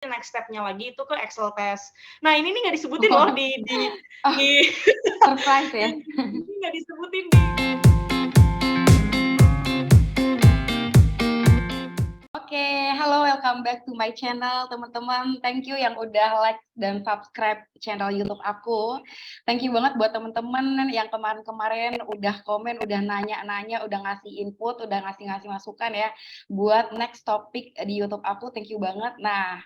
next step-nya lagi itu ke Excel test. Nah, ini nih nggak disebutin loh Oh, di surprise ya? ini nggak disebutin Oke, halo, welcome back to my channel, teman-teman. Thank you yang udah like dan subscribe channel YouTube aku. Thank you banget buat teman-teman yang kemarin-kemarin udah komen, udah nanya-nanya, udah ngasih input, udah ngasih masukan ya buat next topic di YouTube aku. Thank you banget. Nah,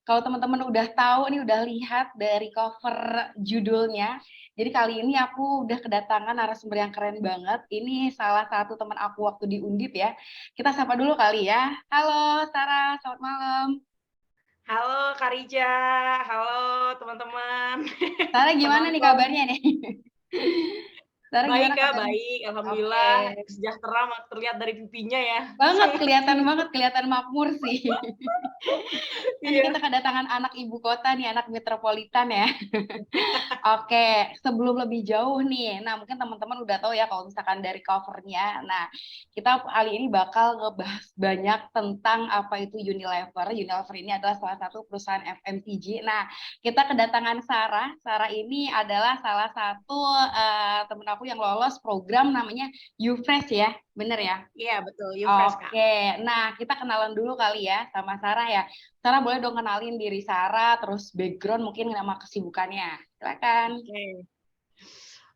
kalau teman-teman udah tahu nih, udah lihat dari cover judulnya, jadi kali ini aku udah kedatangan narasumber yang keren banget. Ini salah satu teman aku waktu di Undip ya. Kita sapa dulu kali ya. Halo Sarah, selamat malam. Halo Kak Rija, halo teman-teman. Sarah gimana nih Penonton. kabarnya nih? Sarah Baik gimana Kak, kabarnya? baik. Oke. Alhamdulillah sejahtera terlihat dari pipinya ya. Banget, kelihatan makmur sih. Ini kita Iya. kedatangan anak ibu kota nih, anak metropolitan ya. Oke, sebelum lebih jauh nih, nah mungkin teman-teman udah tahu ya kalau misalkan dari covernya. Nah, kita kali ini bakal ngebahas banyak tentang apa itu Unilever. Unilever ini adalah salah satu perusahaan FMCG. Nah, kita kedatangan Sarah. Sarah ini adalah salah satu temen aku yang lolos program namanya YouFresh ya, bener ya? Iya, betul. You fresh Kak. Oke, nah kita kenalan dulu kali ya sama Sarah ya. Sarah boleh dong kenalin diri Sarah, terus background mungkin nama kesibukannya. Silakan. Oke.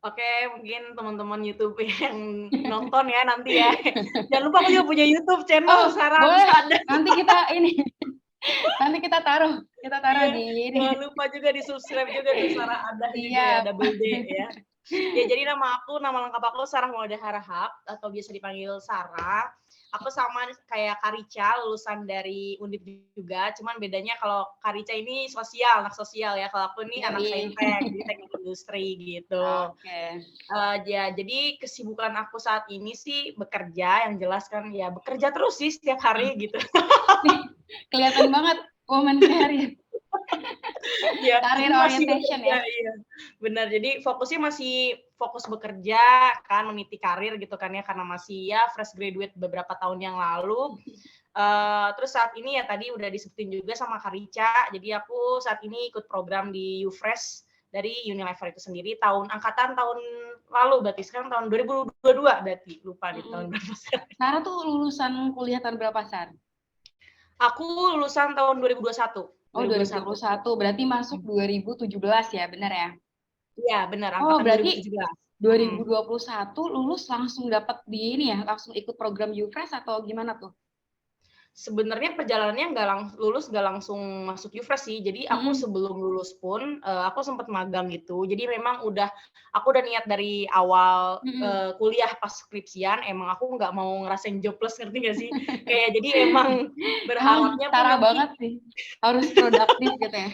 Oke, mungkin teman-teman YouTube yang nonton ya nanti ya. Jangan lupa aku juga punya YouTube channel, Oh, Sarah boleh. Wisada. Nanti kita ini, nanti kita taruh Iya, di ini. jangan lupa juga di-subscribe juga tuh Sarah Adah juga ya, Siap. double D ya. Ya, jadi nama lengkap aku Sarah Maulida Harahap atau biasa dipanggil Sarah. Aku sama kayak Karica, lulusan dari Undip juga, cuman bedanya kalau Karica ini sosial, anak sosial ya. Kalau aku nih anak Yoi. saintek, jadi teknik industri gitu. Oke. Ya, jadi kesibukan aku saat ini sih bekerja, yang jelas kan ya bekerja terus sih setiap hari gitu. Kelihatan banget woman career, Iya, career ini masih orientation bekerja, ya. iya. Benar, jadi fokusnya masih fokus bekerja kan, meniti karir gitu kan ya, karena masih ya fresh graduate beberapa tahun yang lalu. Terus saat ini ya tadi udah disebutin juga sama Kak Rica, jadi aku saat ini ikut program di YouFresh dari Unilever itu sendiri angkatan tahun lalu berarti, sekarang tahun 2022 berarti, lupa nih tahun berapa sekarang. Sarah tuh lulusan kuliah tahun berapa, Sar? Aku lulusan tahun 2021. Oh, 2021. Berarti masuk 2017 ya, benar ya? Iya, benar, Oh, angkatan berarti 2017. 2021 lulus langsung dapat di ini ya, langsung ikut program YouFresh atau gimana tuh? Sebenarnya perjalanannya nggak langsung masuk YouFresh sih. Jadi aku Mm-mm. sebelum lulus pun, aku sempat magang gitu. Jadi memang aku udah niat dari awal, Mm-mm. kuliah pas skripsian, emang aku nggak mau ngerasain jobless, ngerti nggak sih? Kayak jadi emang Emang berharapnya tuh Sarah nanti banget sih, harus produktif gitu ya.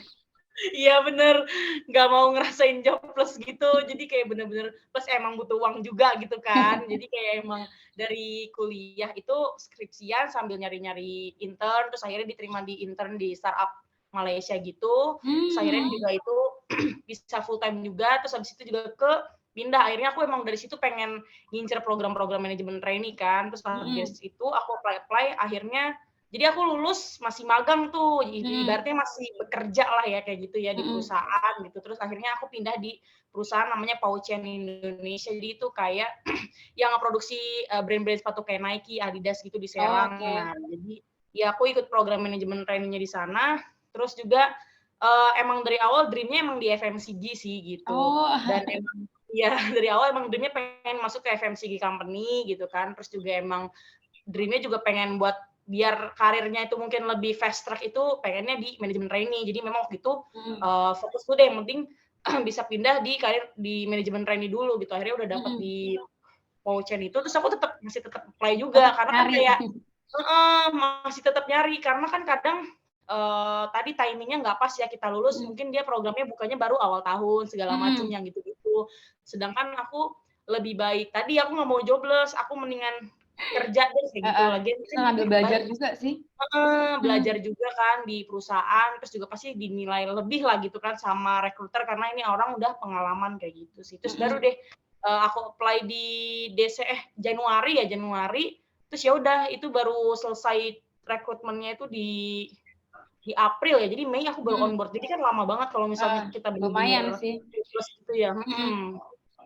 iya bener, nggak mau ngerasain jobless gitu, jadi kayak bener-bener plus emang butuh uang juga gitu kan, jadi kayak emang dari kuliah itu skripsian sambil nyari-nyari intern, terus akhirnya diterima di intern di startup Malaysia gitu, terus akhirnya Hmm. juga itu bisa full time juga, terus habis itu juga pindah, akhirnya aku emang dari situ pengen ngincer program-program manajemen trainee kan, terus Mm-mm. habis itu aku apply, akhirnya jadi aku lulus masih magang tuh, Mm-mm. ibaratnya masih bekerja lah ya kayak gitu ya di Mm-mm. perusahaan gitu. Terus akhirnya aku pindah di perusahaan namanya Pouchen Indonesia. Jadi itu kayak yang ngeproduksi brand-brand sepatu kayak Nike, Adidas gitu di Oh, Serang. oke. Nah, jadi ya aku ikut program manajemen trainingnya di sana. Terus juga emang dari awal dream-nya emang di FMCG sih gitu. Oh. Dan emang ya dari awal emang dream-nya pengen masuk ke FMCG company gitu kan. Terus juga emang dream-nya juga pengen buat biar karirnya itu mungkin lebih fast track itu pengennya di manajemen trainee. Jadi memang waktu itu Mm-mm. fokus tuh deh yang penting bisa pindah di karir di manajemen trainee dulu gitu. Akhirnya udah dapet Mm-mm. di Pouchen itu terus aku masih tetap apply juga Tetap karena kan nyari. kayak masih tetap nyari karena kan kadang tadi timingnya nggak pas ya kita lulus, Mm-mm. mungkin dia programnya bukanya baru awal tahun segala macam Mm-mm. yang gitu-gitu. Sedangkan aku lebih baik tadi aku nggak mau jobless, aku mendingan kerja deh kayak gitu. Lagian Bisa kan ngambil juga belajar baik juga sih. belajar Mm. juga kan di perusahaan, terus juga pasti dinilai lebih lah gitu kan sama rekruter karena ini orang udah pengalaman kayak gitu sih. Terus baru Mm-mm. deh aku apply di Januari, terus ya udah itu baru selesai rekrutmennya itu di di April ya, jadi Mei aku baru on board. Jadi kan lama banget kalau misalnya kita Lumayan bener-bener sih. terus gitu ya.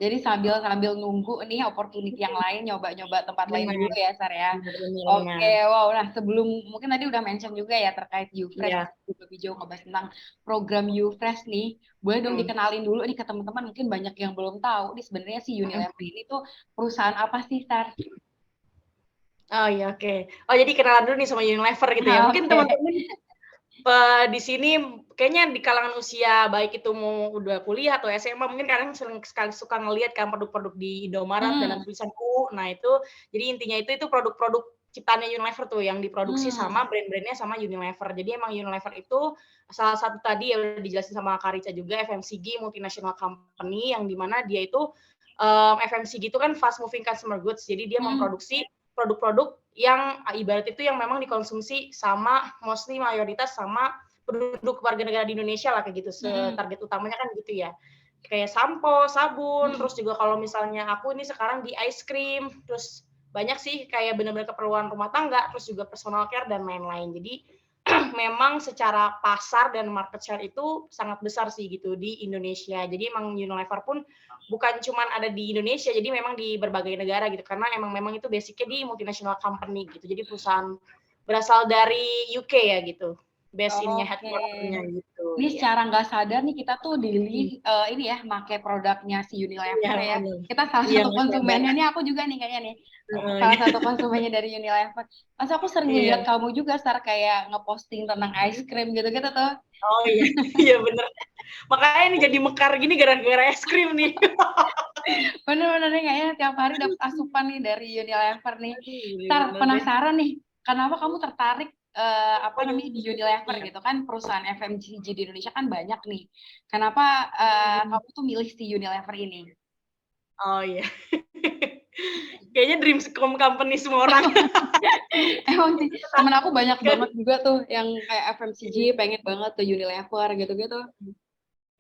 Jadi sambil nunggu nih opportunity yang lain, nyoba-nyoba tempat lain Benar. dulu ya, Sar ya. Benar. Oke, wow. Nah, sebelum mungkin tadi udah mention juga ya terkait Ufresh, Iya. lebih jauh ngebahas tentang program Ufresh nih. Boleh dong dikenalin dulu nih ke teman-teman, mungkin banyak yang belum tahu nih sebenarnya si Unilever ini tuh perusahaan apa sih, Sar? Oh iya, oke. Oh jadi kenalan dulu nih sama Unilever gitu ya. Mungkin Oke. teman-teman di sini kayaknya di kalangan usia baik itu mau udah kuliah atau SMA mungkin kadang sering sekali suka ngelihat kan produk-produk di Indomaret dan ada tulisan U. Nah itu jadi intinya itu produk-produk ciptaannya Unilever tuh yang diproduksi sama brand-brandnya sama Unilever. Jadi emang Unilever itu salah satu tadi yang udah dijelasin sama Kak Rica juga FMCG multinational company yang dimana dia itu FMCG itu kan fast moving consumer goods. Jadi dia memproduksi produk-produk yang ibarat itu yang memang dikonsumsi sama mostly mayoritas sama penduduk warga negara di Indonesia lah kayak gitu. Target utamanya kan gitu ya. Kayak sampo, sabun, terus juga kalau misalnya aku ini sekarang di ice cream, terus banyak sih kayak benar-benar keperluan rumah tangga, terus juga personal care dan lain-lain. Jadi memang secara pasar dan market share itu sangat besar sih gitu di Indonesia. Jadi emang Unilever pun bukan cuma ada di Indonesia, jadi memang di berbagai negara gitu. Karena memang itu basicnya di multinational company gitu. Jadi perusahaan berasal dari UK ya gitu. Base-nya headquarter-nya gitu. Ini ya. secara nggak sadar nih kita tuh daily ini ya pakai produknya si Unilever ya. Kita salah satu konsumennya nih, aku juga nih kayaknya nih. Salah satu konsumennya dari Unilever. Pas aku sering lihat kamu juga Sar kayak ngeposting tentang ice cream gitu-gitu tuh. Oh iya, iya bener. Makanya ini jadi mekar gini gara-gara es krim nih. Bener-bener nih kayaknya tiap hari dapat asupan nih dari Unilever nih. Sar, penasaran nih, kenapa kamu tertarik di Unilever gitu kan, perusahaan FMCG di Indonesia kan banyak nih. Kenapa kamu tuh milih si Unilever ini? Oh iya. Kayaknya dreams come company semua orang. Emang sih, temen aku banyak banget juga tuh yang kayak FMCG pengen banget tuh Unilever gitu-gitu.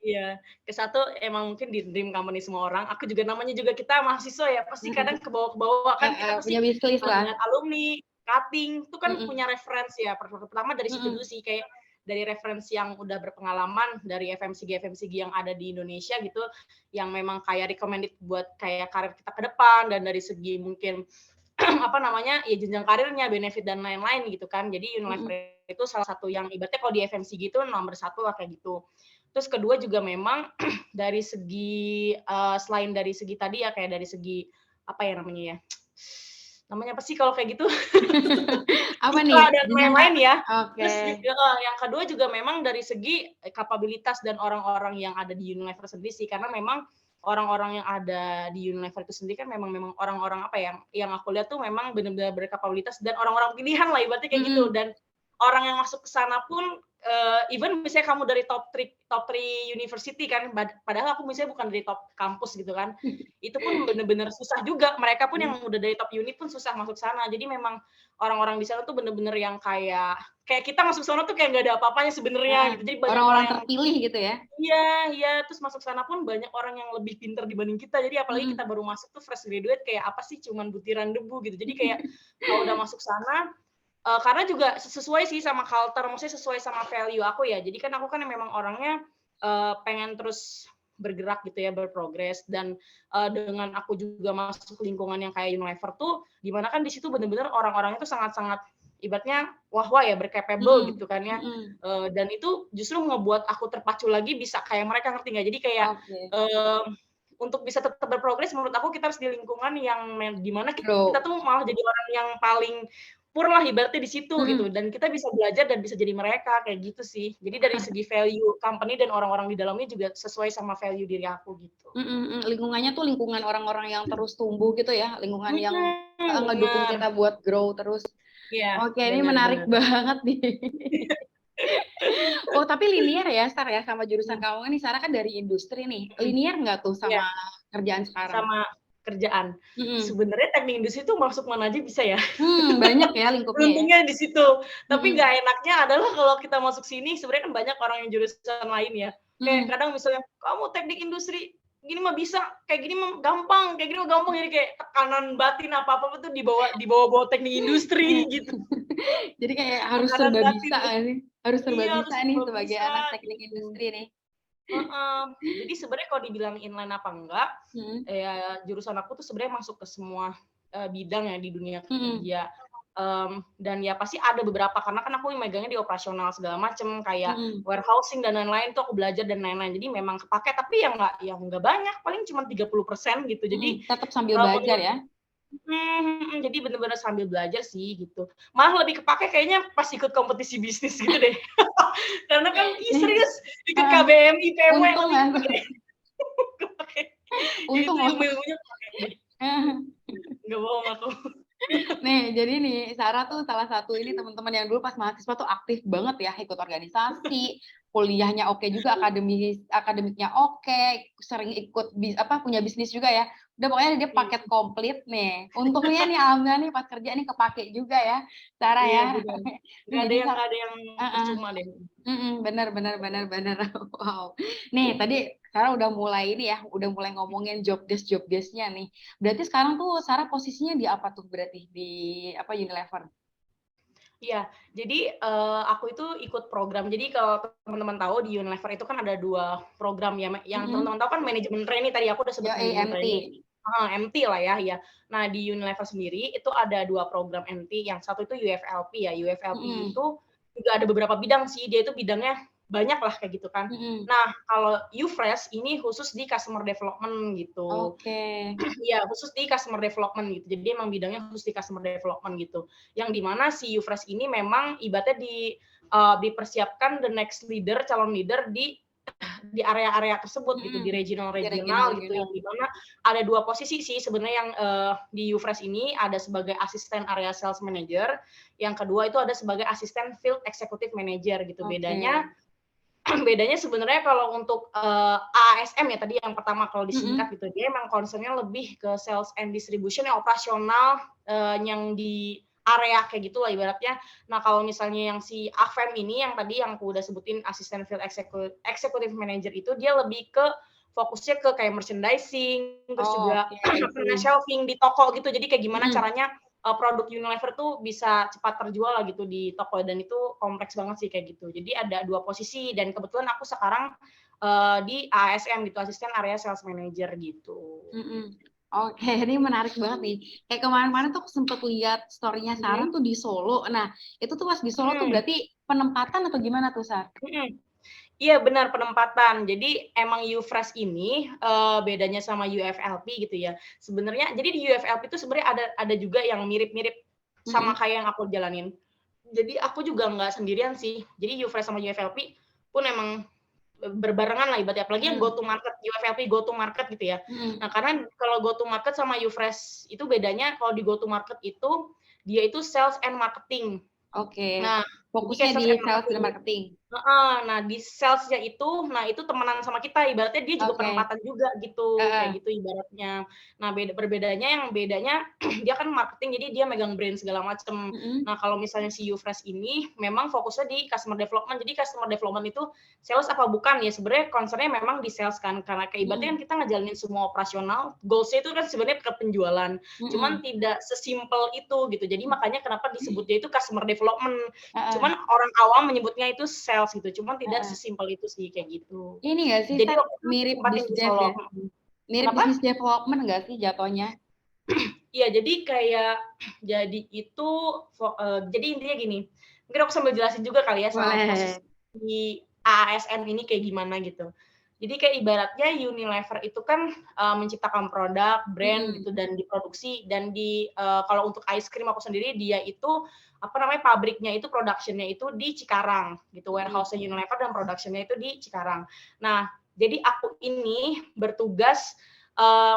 Iya, ke satu emang mungkin di dream company semua orang. Aku juga namanya juga kita mahasiswa ya, pasti kadang ke bawah-ke-bawah kan kita pasti punya wishlist lah. ngeliat alumni, cutting, itu kan punya referensi ya. Pertama dari situ dulu sih, kayak dari referensi yang udah berpengalaman dari FMCG yang ada di Indonesia gitu, yang memang kayak recommended buat kayak karir kita ke depan dan dari segi mungkin ya jenjang karirnya, benefit dan lain-lain gitu kan. Jadi Unilever itu salah satu yang ibaratnya kalau di FMCG itu nomor satu lah kayak gitu. Terus kedua juga memang dari segi selain dari segi tadi ya kayak dari segi apa ya namanya apa sih kalau kayak gitu? Apa nih? Dan lain-lain ya. Oke. Terus yang kedua juga memang dari segi kapabilitas dan orang-orang yang ada di Unilever sendiri sih karena memang orang-orang yang ada di Unilever itu sendiri kan memang orang-orang apa ya yang aku lihat tuh memang benar-benar berkapabilitas dan orang-orang pilihan lah ibaratnya kayak gitu dan orang yang masuk ke sana pun even misalnya kamu dari top 3 university kan padahal aku misalnya bukan dari top kampus gitu kan itu pun bener-bener susah juga mereka pun yang udah dari top unit pun susah masuk sana jadi memang orang-orang di sana tuh bener-bener yang kayak kita masuk sana tuh kayak nggak ada apa-apanya sebenarnya gitu jadi banyak orang-orang terpilih gitu ya iya terus masuk sana pun banyak orang yang lebih pintar dibanding kita jadi apalagi kita baru masuk tuh fresh graduate kayak apa sih cuman butiran debu gitu jadi kayak kalau udah masuk sana karena juga sesuai sih sama culture, maksudnya sesuai sama value aku ya. Jadi kan aku kan memang orangnya pengen terus bergerak gitu ya, berprogres dan dengan aku juga masuk lingkungan yang kayak Unilever tuh, dimana kan di situ benar-benar orang-orangnya tuh sangat-sangat ibaratnya wah ya bercapable gitu kan ya. Dan itu justru ngebuat aku terpacu lagi bisa kayak mereka ngerti nggak? Jadi kayak untuk bisa tetap berprogres menurut aku kita harus di lingkungan yang dimana kita tuh malah jadi orang yang paling pur lah ibaratnya di situ gitu dan kita bisa belajar dan bisa jadi mereka kayak gitu sih jadi dari segi value company dan orang-orang di dalamnya juga sesuai sama value diri aku gitu lingkungannya tuh lingkungan orang-orang yang terus tumbuh gitu ya lingkungan yang ngedukung kita buat grow terus oke ini menarik banget nih oh tapi linear ya Sar ya sama jurusan kamu nih Sarah kan dari industri nih linear nggak tuh sama kerjaan sekarang sama kerjaan. Sebenarnya teknik industri itu masuk mana aja bisa ya. Banyak ya lingkupnya. Untungnya di situ. Tapi nggak enaknya adalah kalau kita masuk sini, sebenarnya kan banyak orang yang jurusan lain ya. Kayak kadang misalnya, kamu teknik industri, gini mah bisa, kayak gini mah gampang, kayak gini mah gampang, jadi kayak tekanan batin apa-apa tuh dibawa teknik industri gitu. Jadi kayak harus Tekanan serba batin bisa tuh. nggak sih? Harus serba Iya, harus bisa nih serba sebagai bisa anak teknik gitu. industri nih. Heeh. Jadi sebenarnya kalau dibilang inline apa enggak, Mhm. ya jurusan aku tuh sebenarnya masuk ke semua, bidang ya di dunia Mhm. kerja. Dan ya pasti ada beberapa karena kan aku megangnya di operasional segala macem, kayak Mhm. warehousing dan lain-lain tuh aku belajar dan lain-lain. Jadi memang kepake tapi yang nggak banyak, paling cuma 30% gitu. Jadi, Mhm. Tetap sambil belajar menurut ya? jadi bener-bener sambil belajar sih gitu. Malah lebih kepake kayaknya pas ikut kompetisi bisnis gitu deh. Karena kan ih serius ikut Heeh. KBMI, PMW Untung lebih nggak kepake tuh? deh. Kepake. Itu Untung loh. ilmu-ilmunya kepake deh. Nggak bohong aku. Nih, jadi nih Sarah tuh salah satu ini teman-teman yang dulu pas mahasiswa tuh aktif banget ya, ikut organisasi, kuliahnya oke juga, akademiknya oke, sering ikut punya bisnis juga ya. Udah pokoknya dia Iya, paket komplit nih. Untungnya nih alhamdulillah nih pas kerja nih kepake juga ya, Sarah iya ya. bener. Nih jadi Nggak ada yang heeh. percuma deh. Bener bener bener bener. Wow. Nih tadi Sarah udah mulai ini ya, udah mulai ngomongin job desk-nya nih. Berarti sekarang tuh Sarah posisinya di apa tuh berarti di apa Unilever? Iya, jadi, aku itu ikut program. Jadi kalau teman-teman tahu di Unilever itu kan ada 2 program ya, yang Mhm. teman-teman tahu kan manajemen trainee tadi aku udah sebut Yoi, manajemen MT. trainee. Heeh, MT lah ya, iya. Nah di Unilever sendiri itu ada 2 program MT, yang satu itu UFLP ya. UFLP Mhm. itu juga ada beberapa bidang sih, dia itu bidangnya banyak lah kayak gitu kan. Mhm. Nah kalau UFresh ini khusus di customer development gitu. Oke. Iya, khusus di customer development gitu. Jadi emang bidangnya khusus di customer development gitu. Yang di mana si Ufresh ini memang ibaratnya dipersiapkan the next leader, calon leader di area-area tersebut gitu, di Mhm. Di regional-regional gitu, regional-regional. yang di mana ada 2 posisi sih sebenarnya yang, di Ufresh ini ada sebagai asisten area sales manager, yang kedua itu ada sebagai asisten field executive manager gitu. Oke. Bedanya sebenarnya kalau untuk, ASM ya tadi yang pertama kalau disingkat Mhm. gitu, dia emang concern-nya lebih ke sales and distribution yang operasional, yang di area kayak gitulah ibaratnya. Nah, kalau misalnya yang si AFEM ini yang tadi yang aku udah sebutin asisten field executive manager itu dia lebih ke fokusnya ke kayak merchandising, terus Oh, juga oke, I see. shelving di toko gitu. Jadi kayak gimana Mhm. caranya produk Unilever tuh bisa cepat terjual lah gitu di toko dan itu kompleks banget sih kayak gitu. Jadi ada 2 posisi dan kebetulan aku sekarang, di ASM gitu, Asisten Area Sales Manager gitu. Mhm. Oke, ini menarik banget nih. Kayak kemarin-kemarin tuh aku sempet lihat story-nya Sarah Mhm, tuh di Solo. Nah, itu tuh pas di Solo tuh mhm, berarti penempatan atau gimana tuh, Sar? mhm. Iya benar penempatan. Jadi emang UFresh ini, bedanya sama UFLP gitu ya, sebenarnya jadi di UFLP itu sebenarnya ada juga yang mirip-mirip sama Mhm. kayak yang aku jalanin. Jadi aku juga nggak sendirian sih. Jadi UFresh sama UFLP pun emang berbarengan lah ibaratnya, apalagi yang go Mhm. to market, UFLP go to market gitu ya. Nah, Mhm. karena kalau go to market sama UFresh itu bedanya kalau di go to market itu, dia itu sales and marketing. Oke. Nah, jadi Fokusnya kayak di sales and sales dan marketing. marketing. Heeh, nah di sales-nya itu, nah itu temenan sama kita, ibaratnya dia juga Oke. penempatan juga gitu, Heeh. kayak gitu ibaratnya. Nah bedanya dia kan marketing, jadi dia megang brand segala macem. Mhm. Nah kalau misalnya si Ufresh ini memang fokusnya di customer development, jadi customer development itu sales apa bukan ya sebenarnya concern-nya memang di sales kan, karena kayak ibaratnya kan Mhm. kita ngejalanin semua operasional, goals-nya itu kan sebenarnya ke penjualan, cuman Mhm. tidak sesimpel itu gitu. Jadi makanya kenapa disebutnya itu customer development. Heeh. Cuman orang awam menyebutnya itu sales gitu, cuman tidak Heeh. sesimpel itu sih, kayak gitu. Ini nggak sih, Jadi Sar, waktu itu aku mirip ditempatin biz di dev Solo, ya? Mirip Kenapa? bisnis development nggak sih jatuhnya? Iya, jadi kayak jadi itu jadi intinya gini, mungkin aku sambil jelasin juga kali ya sama posisi Boleh. di ASN ini kayak gimana gitu. Jadi kayak ibaratnya Unilever itu kan, menciptakan produk, brand Mhm. gitu dan diproduksi dan kalau untuk ice cream aku sendiri dia itu, apa namanya, pabriknya itu production-nya itu di Cikarang gitu, Mhm. warehouse-nya Unilever dan production-nya itu di Cikarang. Nah, jadi aku ini bertugas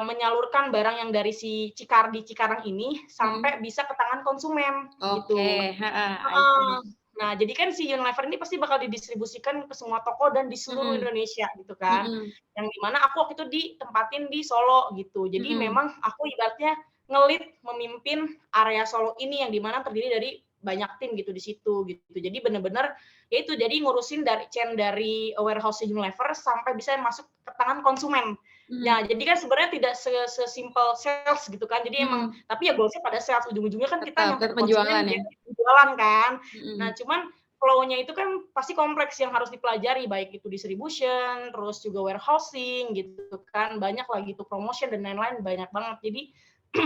menyalurkan barang yang dari di Cikarang ini Mhm. sampai bisa ke tangan konsumen Oke, gitu. heeh, I Heeh. see. Nah, jadi kan si Unilever ini pasti bakal didistribusikan ke semua toko dan di seluruh Mhm. Indonesia gitu kan. Mhm. Yang di mana aku waktu itu ditempatin di Solo gitu. Jadi Mhm. memang aku ibaratnya nge-lead, memimpin area Solo ini yang di mana terdiri dari banyak tim gitu di situ gitu. Jadi bener-bener ya itu, jadi ngurusin dari warehouse Unilever sampai bisa masuk ke tangan konsumen. Nah, jadi kan sebenarnya tidak sesimpel sales gitu kan. Jadi emang tapi ya goalsnya pada sales, ujung-ujungnya kan kita nyampe Tetap ke konsumen penjualan ya. jualan kan. Nah, cuman flow-nya itu kan pasti kompleks yang harus dipelajari, baik itu distribution, terus juga warehousing gitu kan, banyak lagi tuh promotion dan lain-lain, banyak banget. Jadi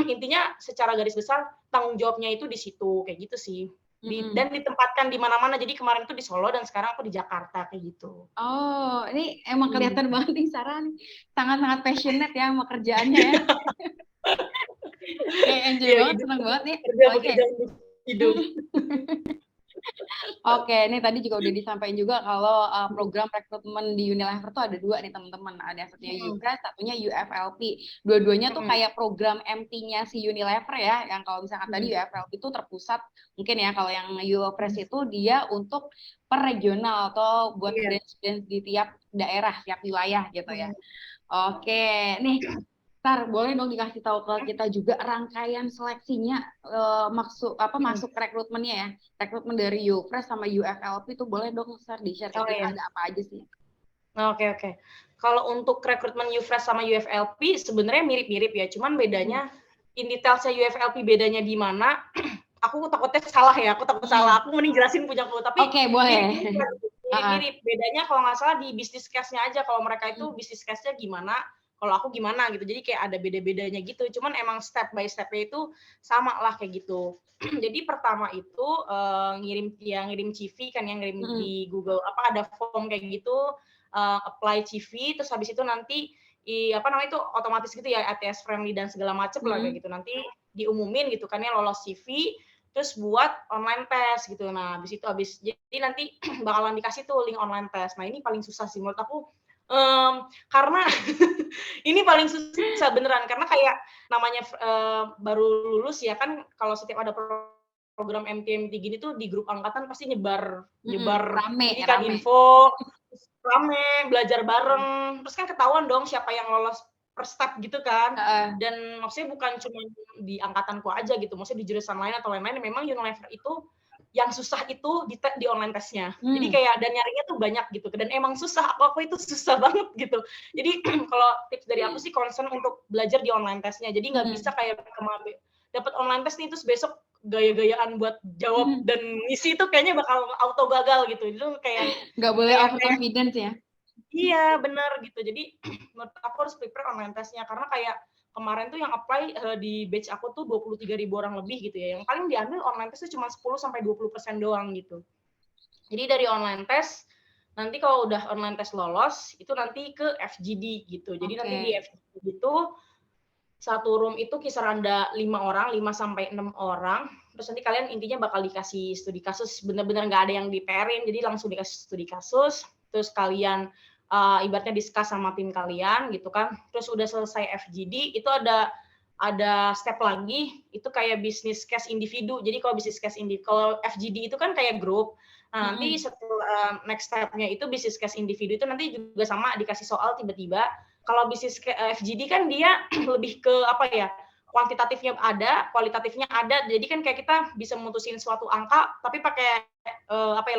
intinya secara garis besar tanggung jawabnya itu di situ, kayak gitu sih. Dan ditempatkan di mana-mana. Jadi kemarin tuh di Solo dan sekarang aku di Jakarta kayak gitu. Oh, ini emang kelihatan banget nih Sarah nih, sangat-sangat passionate ya sama kerjaannya ya. Kayak enjoy banget, seneng banget nih. Oke. Hidup. Oke, ini tadi juga udah disampaikan juga kalau program rekrutmen di Unilever tuh ada 2 nih teman-teman. Ada satunya UFresh, satunya UFLP. Dua-duanya tuh kayak program MT-nya si Unilever ya. Yang kalau misalkan tadi UFLP itu terpusat, mungkin ya kalau yang UFresh itu dia untuk per regional atau buat branch-branch di tiap daerah, tiap wilayah gitu ya. Oke, nih Tar, boleh dong dikasih tahu ke kita juga rangkaian seleksinya masuk rekrutmennya ya. Rekrutmen dari UFresh sama UFLP itu boleh dong Tar di-share ke kita ada apa aja sih? Oke. Kalau untuk rekrutmen UFresh sama UFLP sebenarnya mirip-mirip ya, cuman bedanya in detailsnya UFLP bedanya di mana? Aku takutnya salah ya, aku takut salah. Aku mending jelasin punyaku, tapi Oke, boleh. Mirip-mirip. Bedanya kalau nggak salah di business case-nya aja. Kalau mereka itu business case-nya gimana, kalau aku gimana gitu. Jadi kayak ada beda-bedanya gitu. Cuman emang step by step-nya itu sama lah kayak gitu. Jadi pertama itu ngirim CV kan, yang ngirim di Google ada form kayak gitu, apply CV, terus habis itu nanti itu otomatis gitu ya, ATS friendly dan segala macam lah kayak gitu. Nanti diumumin gitu kan ya, lolos CV, terus buat online test gitu. Nah, jadi nanti bakalan dikasih tuh link online test. Nah, ini paling susah sih menurut aku, karena ini paling susah beneran, karena kayak namanya baru lulus ya kan, kalau setiap ada program MT gini tuh di grup angkatan pasti nyebar rame. info, rame, belajar bareng, terus kan ketahuan dong siapa yang lolos per step gitu kan. Dan maksudnya bukan cuma di angkatanku aja gitu, maksudnya di jurusan lain atau lain-lain, memang Unilever itu yang susah itu di online testnya. Jadi kayak dan nyarinya tuh banyak gitu, dan emang susah, aku itu susah banget gitu. Jadi kalau tips dari aku sih concern untuk belajar di online testnya. Jadi nggak bisa kayak kemarin dapat online test nih terus besok gaya-gayaan buat jawab dan ngisi itu kayaknya bakal auto gagal gitu. Itu kayak nggak boleh overconfident ya. Iya, benar gitu. Jadi menurut aku harus prepare online testnya, karena kayak kemarin tuh yang apply di batch aku tuh 23.000 orang lebih gitu ya. Yang paling diambil online test tuh cuma 10-20% doang gitu. Jadi dari online test, nanti kalau udah online test lolos, itu nanti ke FGD gitu. Jadi nanti di FGD itu satu room itu kisaran ada 5 orang, 5-6 orang. Terus nanti kalian intinya bakal dikasih studi kasus, bener-bener nggak ada yang di-PR-in, jadi langsung dikasih studi kasus. Terus kalian ibaratnya discuss sama tim kalian gitu kan. Terus udah selesai FGD, itu ada step lagi, itu kayak business case individu. Jadi kalau business case kalau FGD itu kan kayak grup. Nah, nanti setelah next step-nya itu business case individu itu nanti juga sama dikasih soal tiba-tiba. Kalau bisnis FGD kan dia lebih ke kuantitatifnya ada, kualitatifnya ada. Jadi kan kayak kita bisa memutusin suatu angka, tapi pakai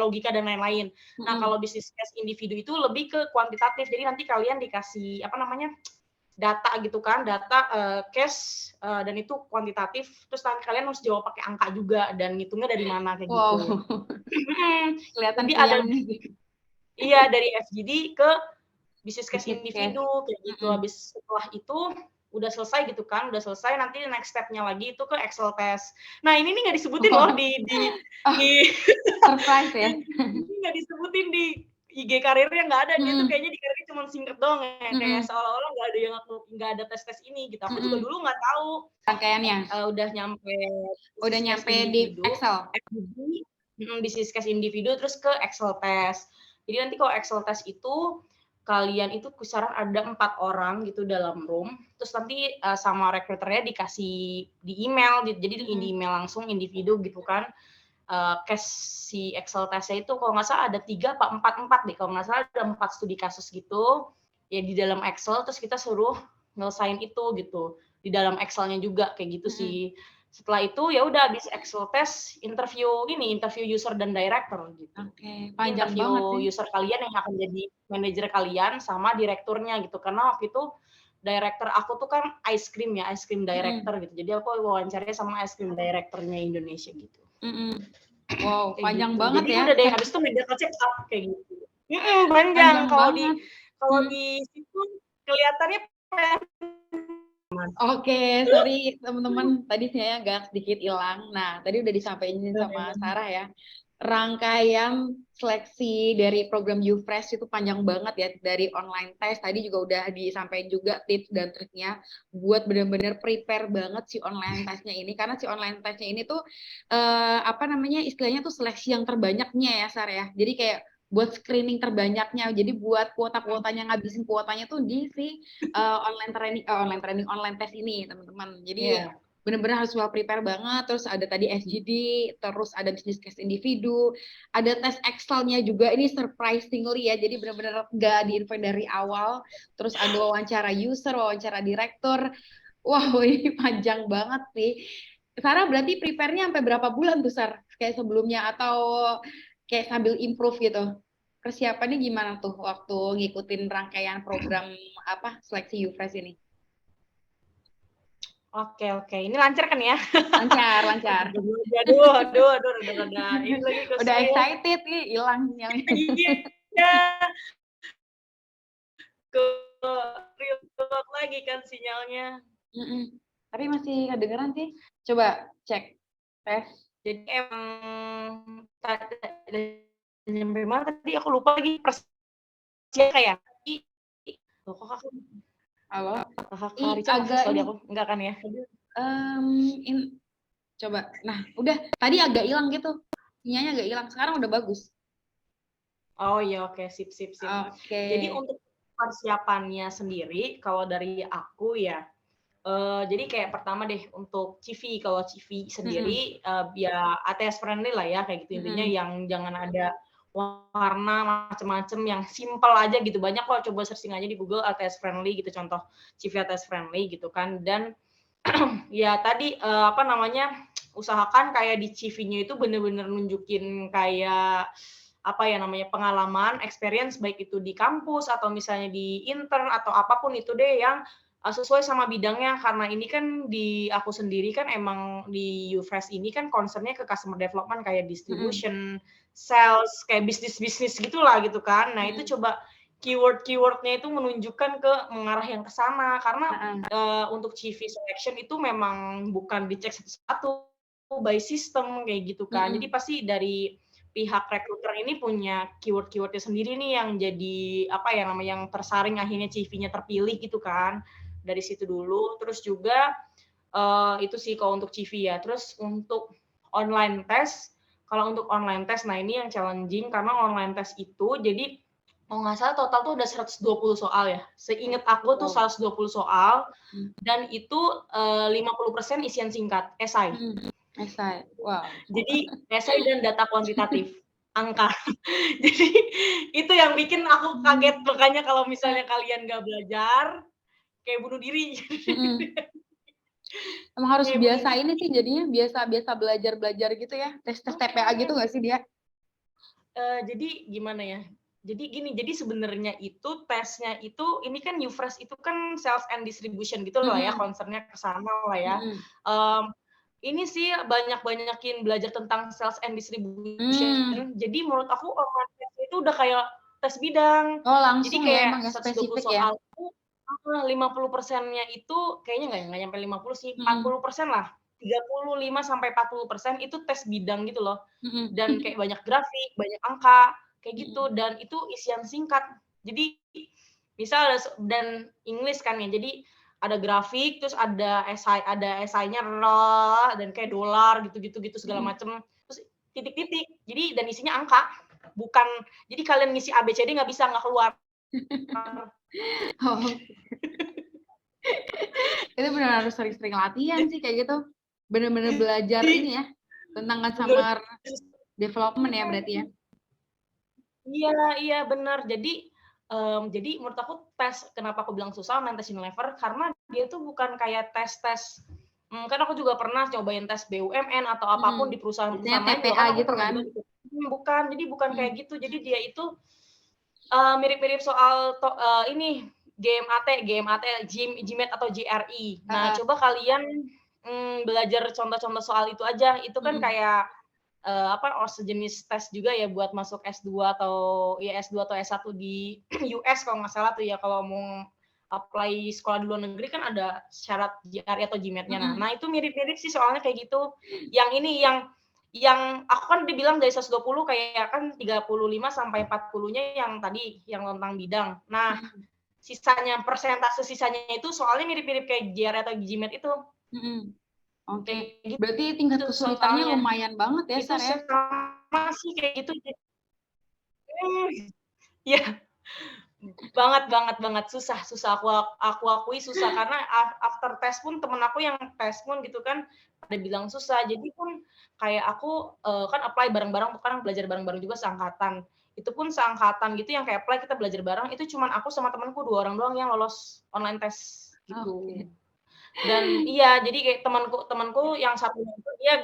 logika dan lain-lain. Nah, kalau bisnis case individu itu lebih ke kuantitatif. Jadi nanti kalian dikasih data gitu kan, data case dan itu kuantitatif. Terus nanti kalian harus jawab pakai angka juga dan ngitungnya dari mana kayak gitu. Kelihatan Iya, dari FGD ke bisnis case individu kayak gitu. Habis setelah itu udah selesai gitu kan, nanti next step-nya lagi itu ke Excel test. Nah, ini nih nggak disebutin loh di surprise ya. Ini nggak disebutin di IG karirnya, nggak ada. Dia tuh kayaknya di karirnya cuma singkat doang ya, kayak seolah-olah nggak ada tes ini gitu. Aku juga dulu nggak tahu rangkaiannya. Udah nyampe di Excel. Business case individu terus ke Excel test. Jadi nanti kalau Excel test itu kalian itu kisaran ada 4 orang gitu dalam room, terus nanti sama recruiternya dikasih di email, jadi di email langsung individu gitu kan. Case si Excel testnya itu kalau nggak salah ada 3 apa 4 deh, kalau nggak salah ada 4 studi kasus gitu ya di dalam Excel, terus kita suruh nyelesain itu gitu di dalam Excelnya juga kayak gitu sih. Setelah itu ya udah habis Excel test, interview user dan director gitu. Oke, Jadi panjang interview banget sih. user kalian yang akan jadi manajer kalian sama direkturnya gitu. Karena waktu itu director aku tuh kan ice cream director gitu. Jadi aku wawancaranya sama ice cream directornya Indonesia gitu. Wow, Kayak panjang gitu. banget Jadi ya. udah deh habis itu media check up kayak gitu. Panjang. Panjang Kalau banget. di situ kelihatannya Oke, sorry teman-teman, tadi saya agak sedikit hilang. Nah, tadi udah disampaikan sama Sarah ya. Rangkaian seleksi dari program UFresh itu panjang banget ya, dari online test. Tadi juga udah disampaikan juga tips dan triknya buat benar-benar prepare banget si online testnya ini. Karena si online testnya ini tuh apa namanya, istilahnya tuh seleksi yang terbanyaknya ya, Sarah ya. Jadi kayak buat screening terbanyaknya. Jadi buat kuota-kuotanya, ngabisin kuotanya tuh di si online test ini, teman-teman. Jadi benar-benar harus well prepare banget. Terus ada tadi SGD, terus ada business case individu, ada tes Excel-nya juga. Ini surprisingly ya, jadi benar-benar nggak diinfo dari awal. Terus ada wawancara user, wawancara direktur. Wow, ini panjang banget sih. Sarah berarti prepare-nya sampai berapa bulan tuh, Sar? Kayak sebelumnya atau kayak sambil improve gitu? Persiapannya gimana tuh waktu ngikutin rangkaian program apa seleksi UFresh ini? Oke. Ini lancar kan ya? Lancar, lancar. Aduh, udah ini lagi ke Udah saya. excited nih, hilang sinyalnya. Iya. Ke real lagi kan sinyalnya. Tapi masih kedengeran sih. Coba cek tes. Jadi emang sampai mana tadi aku lupa lagi kayak loh kok kakak Halo. Rica Agak ini. aku enggak kan ya? Coba. Nah, udah tadi agak hilang gitu. Sinyalnya agak hilang. Sekarang udah bagus. Oh iya, oke, sip. Oke. Jadi untuk persiapannya sendiri, kalau dari aku ya, jadi kayak pertama deh untuk CV, kalau CV sendiri ya ATS friendly lah ya kayak gitu intinya, yang jangan ada warna macem-macem, yang simple aja gitu. Banyak kok, coba searching aja di Google ATS friendly gitu, contoh CV ATS friendly gitu kan. Dan ya tadi usahakan kayak di CV-nya itu bener-bener nunjukin kayak apa ya namanya, pengalaman, experience baik itu di kampus atau misalnya di intern atau apapun itu deh yang sesuai sama bidangnya. Karena ini kan di aku sendiri kan emang di UFresh ini kan concern-nya ke customer development kayak distribution, sales, kayak bisnis-bisnis gitulah gitu kan. Nah, itu coba keyword-nya itu menunjukkan ke mengarah yang ke sana. Karena untuk CV selection itu memang bukan dicek satu-satu by system kayak gitu kan. Jadi pasti dari pihak recruiter ini punya keyword-keywordnya sendiri nih yang jadi apa ya namanya, yang tersaring akhirnya CV-nya terpilih gitu kan. Dari situ dulu. Terus juga itu sih kalau untuk CV ya. Terus untuk online test, kalau untuk online test, nah ini yang challenging karena online test itu jadi kalau nggak salah total tuh udah 120 soal ya. Seingat aku tuh 120 soal dan itu 50% isian singkat, esai. Esai, wow. Jadi esai dan data kuantitatif, angka. Jadi itu yang bikin aku kaget, makanya kalau misalnya kalian nggak belajar, kayak bunuh diri. Emang harus biasa ini sih jadinya, biasa belajar gitu ya, tes TPA gitu nggak sih dia? Jadi gimana ya? Jadi gini, jadi sebenarnya itu tesnya itu, ini kan UFresh itu kan sales and distribution gitu lah ya, concern-nya ke sana lah ya. Ini sih banyakin belajar tentang sales and distribution. Jadi menurut aku online test itu udah kayak tes bidang. Oh, Jadi langsung ya, emang kayak nggak 120 spesifik ya? soal itu 50%-nya itu kayaknya nggak nyampe 50 sih, 40% lah. 35-40% itu tes bidang gitu loh. Dan kayak banyak grafik, banyak angka, kayak gitu, dan itu isian singkat. Jadi misal dan English kan ya, jadi ada grafik, terus ada esai-nya dan kayak dolar gitu segala macem, terus titik-titik. Jadi dan isinya angka, bukan jadi kalian ngisi ABCD nggak bisa, nggak keluar. Oh. Itu benar harus sering-sering latihan sih kayak gitu. Bener-bener belajar ini ya tentang customer development ya berarti ya. Iya benar. Jadi menurut aku tes, kenapa aku bilang susah online test Unilever, karena dia tuh bukan kayak tes Kan aku juga pernah cobain tes BUMN atau apapun di Biasanya perusahaan-perusahaan lain juga TPA kan aku gitu pernah kan? juga gitu. Bukan, jadi bukan kayak Mhm. gitu. Jadi dia itu, mirip-mirip soal ini, GMAT, GMAT atau GRE. Nah, Heeh. coba kalian, belajar contoh-contoh soal itu aja. Itu kan Mhm. kayak, sejenis tes juga ya buat masuk S2 atau ya S2 atau S1 di US kalau nggak salah tuh ya, kalau mau apply sekolah di luar negeri kan ada syarat GRE atau GMAT-nya. Mhm. Nah, itu mirip-mirip sih soalnya kayak gitu. Yang ini, yang aku kan dibilang dari 120 kayak kan 35 sampai 40-nya yang tadi, yang tentang bidang. Nah, Mhm. sisanya, persentase sisanya itu soalnya mirip-mirip kayak GRE atau GMAT itu. Mhm. Oke. Kayak Berarti tingkat gitu kesulitannya soalnya. lumayan banget ya, Itu Sar, ya? sama sih kayak gitu. Iya, banget banget banget, susah susah, aku akui susah karena after test pun temen aku yang tes pun gitu kan, pada bilang susah. Jadi pun kayak aku, kan apply bareng-bareng tuh kan, belajar bareng-bareng juga seangkatan. Itu pun seangkatan gitu yang kayak apply kita belajar bareng, itu cuman aku sama temenku 2 orang doang yang lolos online test, gitu. Oke. Dan iya, jadi kayak temenku yang satunya itu dia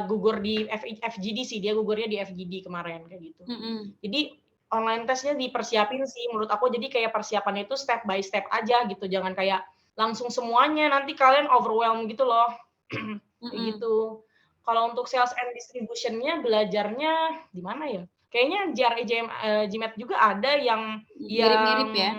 gugur di FGD sih, dia gugurnya di FGD kemarin, kayak gitu. Mhm. Jadi online test-nya dipersiapin sih menurut aku, jadi kayak persiapannya itu step by step aja gitu, jangan kayak langsung semuanya, nanti kalian overwhelmed gitu loh. Kayak Mhm. gitu. Kalau untuk sales and distribution-nya belajarnya di mana ya? Kayaknya JRE, GMAT juga ada yang Mirip-mirip ya?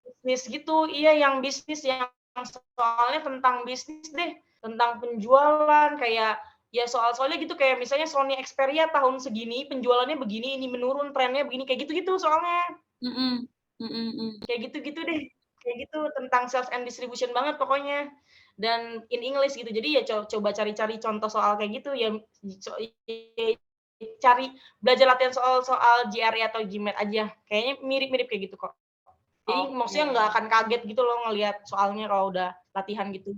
bisnis gitu, iya yang bisnis yang soalnya tentang bisnis deh, tentang penjualan kayak ya soal-soalnya gitu kayak misalnya Sony Xperia tahun segini penjualannya begini, ini menurun, trennya begini, kayak gitu-gitu soalnya. Mhm. Mhm mhm. Kayak gitu-gitu deh, kayak gitu tentang sales and distribution banget pokoknya. Dan in English gitu. Jadi ya coba cari-cari contoh soal kayak gitu ya, cari belajar latihan soal GRE atau GMAT aja. Kayaknya mirip-mirip kayak gitu kok. Jadi Oke. maksudnya nggak akan kaget gitu loh ngelihat soalnya kalau udah latihan gitu.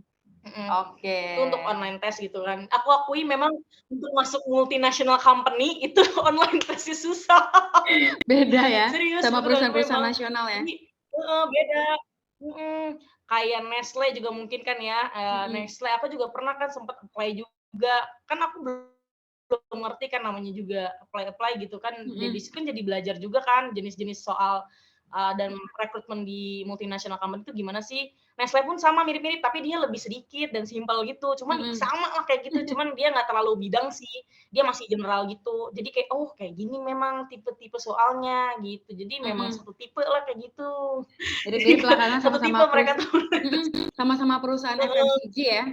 Oke. Itu untuk online test gitu kan. Aku akui memang untuk masuk multinational company itu online test-nya susah. Beda ya, Serius sama beneran perusahaan-perusahaan memang. nasional ya? Jadi beda. Kayak Nestle juga mungkin kan ya, Mhm. Nestle aku juga pernah kan sempet apply juga. Kan aku belum ngerti kan namanya juga apply-apply gitu kan. Jadi Mhm. situ kan jadi belajar juga kan jenis-jenis soal, dan rekrutmen di multinational company itu gimana sih. Nestle pun sama mirip-mirip, tapi dia lebih sedikit dan simpel gitu. Cuman Mhm. sama lah kayak gitu, cuman dia nggak terlalu bidang sih, dia masih general gitu. Jadi kayak, oh kayak gini memang tipe-tipe soalnya gitu. Jadi memang Mhm. satu tipe lah kayak gitu. Jadi Mirip-mirip lah karena satu tipe sama-sama mereka tuh. sama-sama perusahaan Heeh. FMCG ya?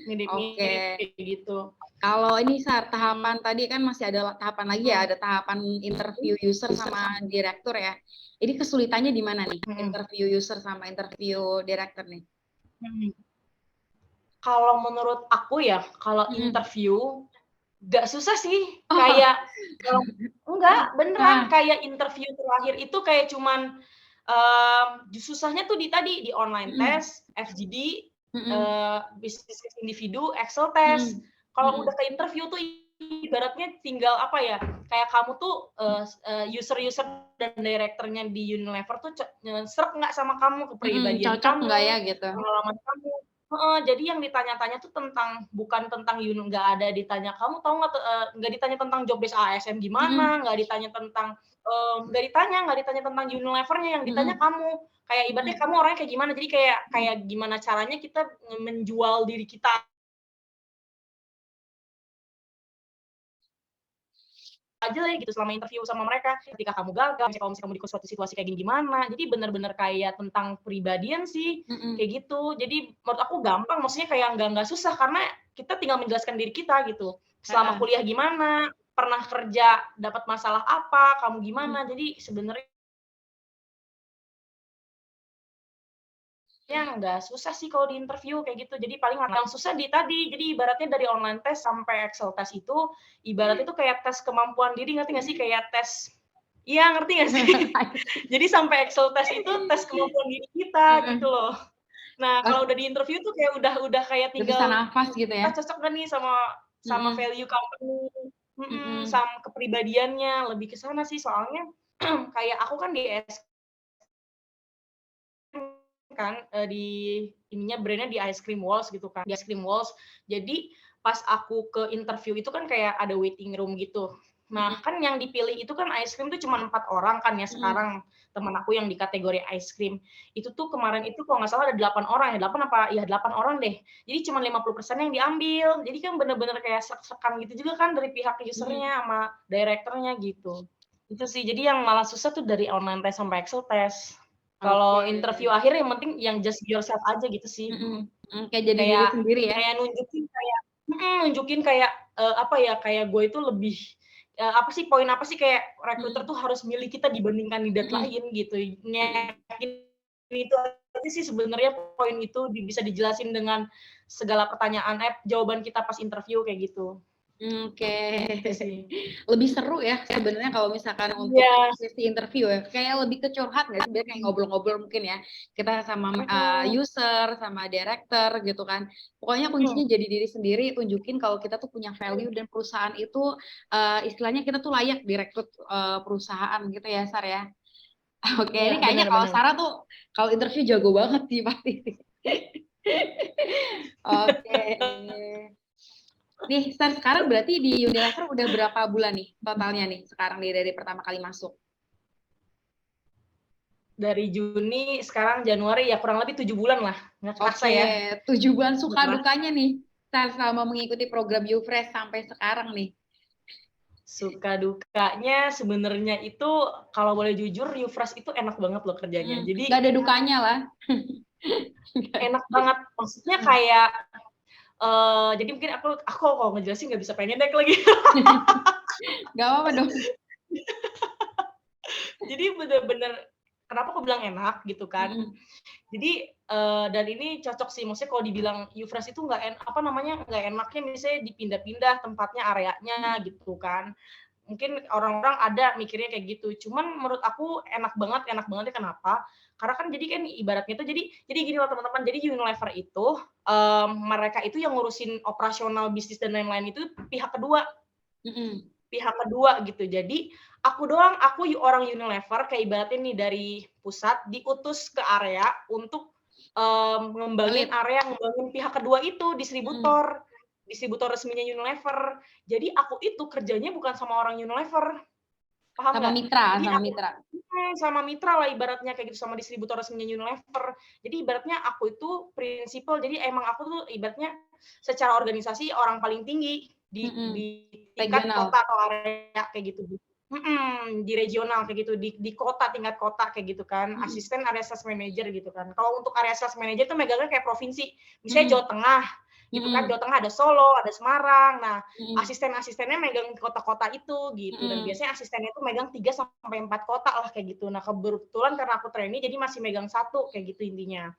Mirip-mirip Oke. kayak gitu. Kalau ini Sar, tahapan Mhm, tadi kan masih ada tahapan lagi ya, mhm. ada tahapan interview user sama direktur ya. Ini kesulitannya di mana nih? Mhm, Interview user sama interview direktur nih? mhm. Kalau menurut aku ya, kalau Mhm. interview nggak susah sih, Oh, kayak kalau enggak, beneran heeh. kayak interview terakhir itu kayak cuman, susahnya tuh di tadi, di online Mhm. test, FGD, Mhm. bisnis individu, Excel test. Mhm. Kalau udah Mhm. ke interview tuh ibaratnya tinggal apa ya, kayak kamu tuh, user-user dan direkturnya di Unilever tuh sreg nggak sama kamu, Mhm. kepribadian Cocok nggak ya kamu, gitu? pengalaman kamu. Heeh, jadi yang ditanya-tanya tuh bukan tentang nggak ada ditanya, "Kamu tahu nggak," nggak ditanya tentang job desk ASN Mhm. gimana, nggak ditanya tentang Unilever-nya, yang ditanya Mhm. kamu. Kayak ibaratnya Mhm. kamu orangnya kayak gimana, jadi kayak Mhm. kayak gimana caranya kita menjual diri kita aja lah gitu selama interview sama mereka. Ketika kamu gagal, kalau misalnya kamu di suatu situasi kayak gini gimana. Jadi bener-bener kayak tentang pribadian sih, Mhm. kayak gitu. Jadi menurut aku gampang, maksudnya kayak nggak susah karena kita tinggal menjelaskan diri kita gitu. Selama Heeh. kuliah gimana, pernah kerja dapat masalah apa, kamu Mhm. gimana. Jadi sebenarnya nggak susah sih kalau di interview kayak gitu. Jadi paling yang susah di tadi, jadi ibaratnya dari online test sampai Excel test itu, ibaratnya itu kayak tes kemampuan diri, ngerti nggak sih? Kayak tes iya, ngerti nggak sih? Jadi sampai Excel test itu tes kemampuan diri kita, Heeh. gitu loh. Nah, Oh, kalau udah di interview tuh kayak udah kayak udah bisa tinggal, nafas gitu ya? kita cocok nggak nih sama sama Mhm. value company, Mhm. sama kepribadiannya, lebih ke sana sih. Soalnya kayak aku kan di kan, di ininya brand-nya di Ice Cream Walls gitu kan, di Ice Cream Walls. Jadi pas aku ke interview itu kan kayak ada waiting room gitu. Nah, Mhm. kan yang dipilih itu kan ice cream tuh cuma 4 orang kan ya Mhm. sekarang, temen aku yang di kategori ice cream. Itu tuh kemarin itu kalau nggak salah ada 8 orang ya, 8 apa ya 8 orang deh. Jadi cuma 50% yang diambil. Jadi kan bener-bener kayak sek-sekan gitu juga kan dari pihak Mhm. user-nya sama direkturnya gitu. Itu sih, jadi yang malah susah tuh dari online test sampai Excel test. Kalau Oke. interview akhir yang penting yang just yourself aja gitu sih. Mhm. Kayak jadi diri Kayak sendiri ya? kayak nunjukin kayak, apa ya, kayak gue itu lebih, apa sih, poin apa sih kayak recruiter Mhm. tuh harus milih kita dibanding kandidat Mhm. lain gitu. Mhm. Ngeyakin itu aja sih sebenarnya poin itu bisa dijelasin dengan segala pertanyaan, jawaban kita pas interview kayak gitu. Oke. Gitu sih. Lebih seru ya sebenarnya kalau misalkan untuk Iya. sesi interview ya, kayak lebih ke curhat nggak sih? Biar kayak ngobrol-ngobrol mungkin ya, kita sama, Mhm, user, sama director gitu kan. Pokoknya mhm, kuncinya jadi diri sendiri, tunjukin kalau kita tuh punya value dan perusahaan itu, istilahnya kita tuh layak direkrut, perusahaan gitu ya, Sar ya? Oke, iya ini kayaknya bener kalau bener. Sarah tuh kalau interview jago banget sih pasti sih. Oke. Nih, Sar, sekarang berarti di Unilever udah berapa bulan nih totalnya nih sekarang nih dari pertama kali masuk? Dari Juni sekarang Januari ya kurang lebih 7 bulan lah, nggak kerasa Oke, ya, 7 bulan nggak suka kerasa. dukanya nih, Sar, selama mengikuti program YouFresh sampai sekarang nih. Suka dukanya sebenarnya itu kalau boleh jujur Yufres itu enak banget loh kerjanya. Nggak Jadi ada dukanya lah. enak banget, maksudnya kayak, jadi mungkin aku kalau ngejelasin nggak bisa pendek lagi. Nggak apa-apa dong. Jadi bener-bener kenapa aku bilang enak gitu kan. Mm-mm. Jadi, dan ini cocok sih, maksudnya kalau dibilang Yufres itu apa namanya, nggak enaknya misalnya dipindah-pindah tempatnya, areanya gitu kan. Mungkin orang-orang ada mikirnya kayak gitu, cuman menurut aku enak bangetnya kenapa, karena kan jadi kan ibaratnya itu jadi gini loh teman-teman, jadi Unilever itu, mereka itu yang ngurusin operasional bisnis dan lain-lain itu Mm-mm. pihak kedua gitu. Jadi aku orang Unilever kayak ibaratnya nih dari pusat diutus ke area untuk, Ngelit. ngembangin pihak kedua itu, Mm-mm. distributor resminya Unilever. Jadi aku itu kerjanya bukan sama orang Unilever, paham Sama nggak? mitra, Jadi sama aku mitra. sama mitra lah ibaratnya kayak gitu, sama distributor resminya Unilever. Jadi ibaratnya aku itu prinsipal, jadi emang aku tuh ibaratnya secara organisasi orang paling tinggi Mm-mm. di tingkat Regional. kota atau area kayak gitu. Di regional kayak gitu, di kota, tingkat kota kayak gitu kan, Mm-mm. asisten area sales manager gitu kan. Kalau untuk area sales manager tuh megangnya kayak provinsi, misalnya Mm-mm. Jawa Tengah gitu kan, Jawa Mm-mm. Tengah ada Solo, ada Semarang. Nah, Mm-mm. asisten-asistennya megang kota-kota itu gitu, dan Mm-mm. biasanya asistennya itu megang 3 sampai 4 kota lah kayak gitu. Nah, kebetulan karena aku trainee jadi masih megang satu kayak gitu intinya.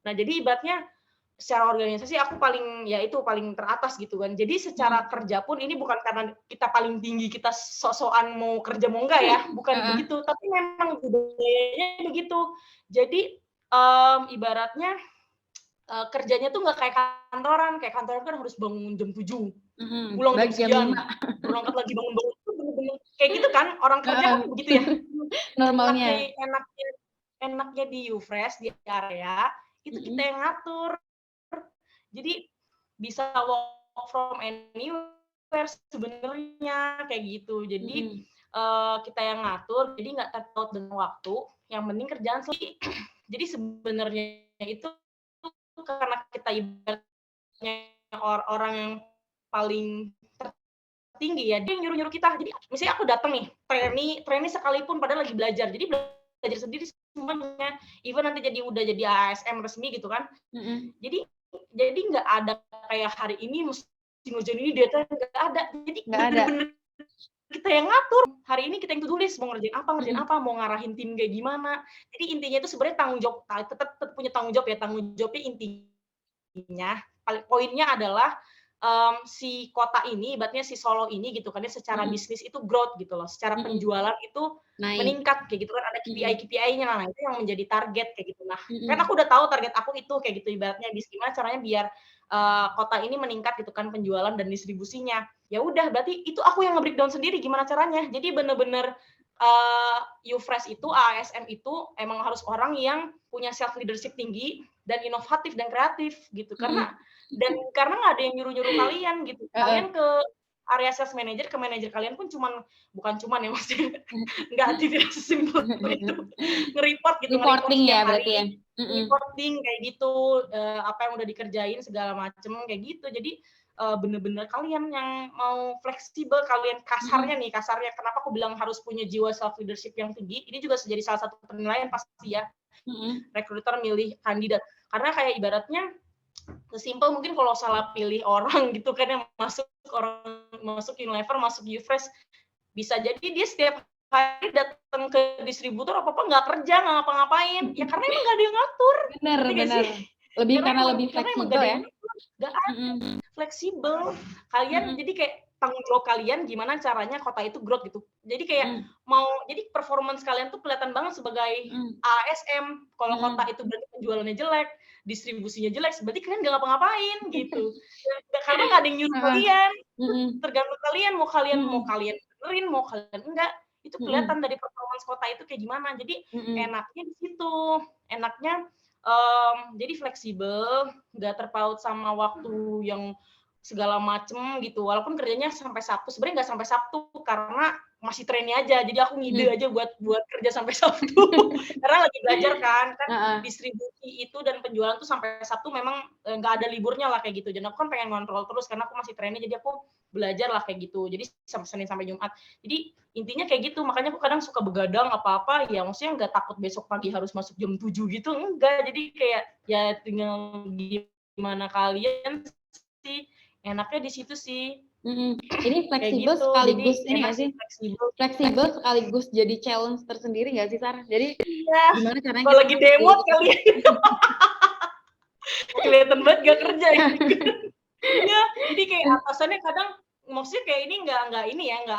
Nah, jadi ibaratnya secara organisasi aku paling teratas gitu kan. Jadi secara Mm-mm. kerja pun ini bukan karena kita paling tinggi, kita sok-sokan mau kerja mau enggak ya, bukan Heeh. begitu, tapi memang budayanya begitu. Jadi, ibaratnya, kerjanya tuh nggak kayak kantoran kan harus bangun jam 7, pulang jam Balik jam sekian, 5. berangkat lagi bangun-bangun itu bener-bener kayak gitu kan, orang kerja Heeh. kan begitu ya. Enaknya Normalnya. enaknya enaknya di Ufresh, di area, itu kita Mm-mm. yang ngatur. Jadi bisa work from anywhere sebenarnya kayak gitu. Jadi, Mm-mm. kita yang ngatur, jadi nggak terpaut dengan waktu, yang penting kerjaan selesai. Jadi sebenarnya itu karena kita ibaratnya orang yang paling tinggi ya, dia yang nyuruh-nyuruh kita. Jadi misalnya aku datang nih, trainee sekalipun padahal lagi belajar. Jadi belajar sendiri semuanya. Even nanti udah jadi ASM resmi gitu kan. Mm-mm. Jadi nggak ada kayak hari ini mesti ngerjain ini deadline, nggak ada. Jadi Nggak ada. bener-bener kita yang ngatur. Hari ini kita yang to do list, mau ngerjain Mm-mm. apa, mau ngarahin tim kayak gimana. Jadi intinya itu sebenarnya tanggung jawab, tetap punya tanggung jawab ya. Tanggung jawabnya intinya, poinnya adalah si kota ini, ibaratnya si Solo ini gitu kan ya, secara Mm-mm. bisnis itu growth gitu loh, secara Mm-mm. penjualan itu Naik. meningkat kayak gitu kan, ada Mm-mm. KPI-KPI-nya, nah itu yang menjadi target kayak gitu. Nah, kan Mm-mm. aku udah tahu target aku itu kayak gitu ibaratnya, gimana caranya biar kota ini meningkat gitu kan penjualan dan distribusinya. Ya udah berarti itu aku yang nge-breakdown sendiri gimana caranya. Jadi bener-bener Ufresh itu, ASM itu emang harus orang yang punya self leadership tinggi dan inovatif dan kreatif gitu. Karena nggak ada yang nyuruh-nyuruh kalian gitu. Kalian ke area sales manager, ke manajer kalian pun bukan cuman ya maksudnya, nggak tidak sesimpel itu nge-report gitu, Reporting ya setiap berarti ya. hari, reporting kayak gitu, apa yang udah dikerjain segala macem kayak gitu. Jadi bener-bener kalian yang mau fleksibel, kalian kasarnya kenapa aku bilang harus punya jiwa self leadership yang tinggi, ini juga jadi salah satu penilaian pasti ya, rekruter milih kandidat. Karena kayak ibaratnya sesimpel mungkin kalau salah pilih orang gitu kan yang masuk Unilever, masuk Ufresh, bisa jadi dia setiap hari datang ke distributor apa-apa nggak kerja, nggak ngapa-ngapain. Ya karena emang nggak ada yang ngatur. Bener. Karena lebih fleksibel ya. Nggak ada, fleksibel. Kalian jadi kayak tanggung jawab kalian gimana caranya kota itu growth gitu. Jadi kayak jadi performance kalian tuh kelihatan banget sebagai ASM. Kalau kota itu berarti penjualannya jelek, distribusinya jelek, berarti kalian nggak ngapa-ngapain gitu. Karena nggak ada yang nyuruh kalian. Tergantung kalian mau kalian benerin, mau kalian enggak. Itu kelihatan dari performance kota itu kayak gimana. Jadi enaknya di situ. Enaknya jadi fleksibel, nggak terpaut sama waktu yang segala macem gitu. Walaupun kerjanya sampai Sabtu, sebenarnya nggak sampai Sabtu karena masih training aja. Jadi aku ngide aja buat kerja sampai Sabtu. Karena lagi belajar kan distribusi itu dan penjualan tuh sampai Sabtu memang nggak ada liburnya lah kayak gitu. Dan aku kan pengen ngontrol terus karena aku masih training, jadi aku belajar lah kayak gitu. Jadi Senin sampai Jumat. Jadi intinya kayak gitu. Makanya aku kadang suka begadang apa-apa, ya maksudnya nggak takut besok pagi harus masuk jam 7 gitu, enggak. Jadi kayak ya tinggal gimana kalian sih. Enaknya di situ sih. Ini fleksibel gitu. Sekaligus jadi, ini nggak sih? Fleksibel sekaligus jadi challenge tersendiri nggak sih, Sar? Jadi gimana caranya kalau lagi demo kalian kelihatan banget gak kerja ya. Ya, jadi kayak atasannya kadang maksudnya kayak ini nggak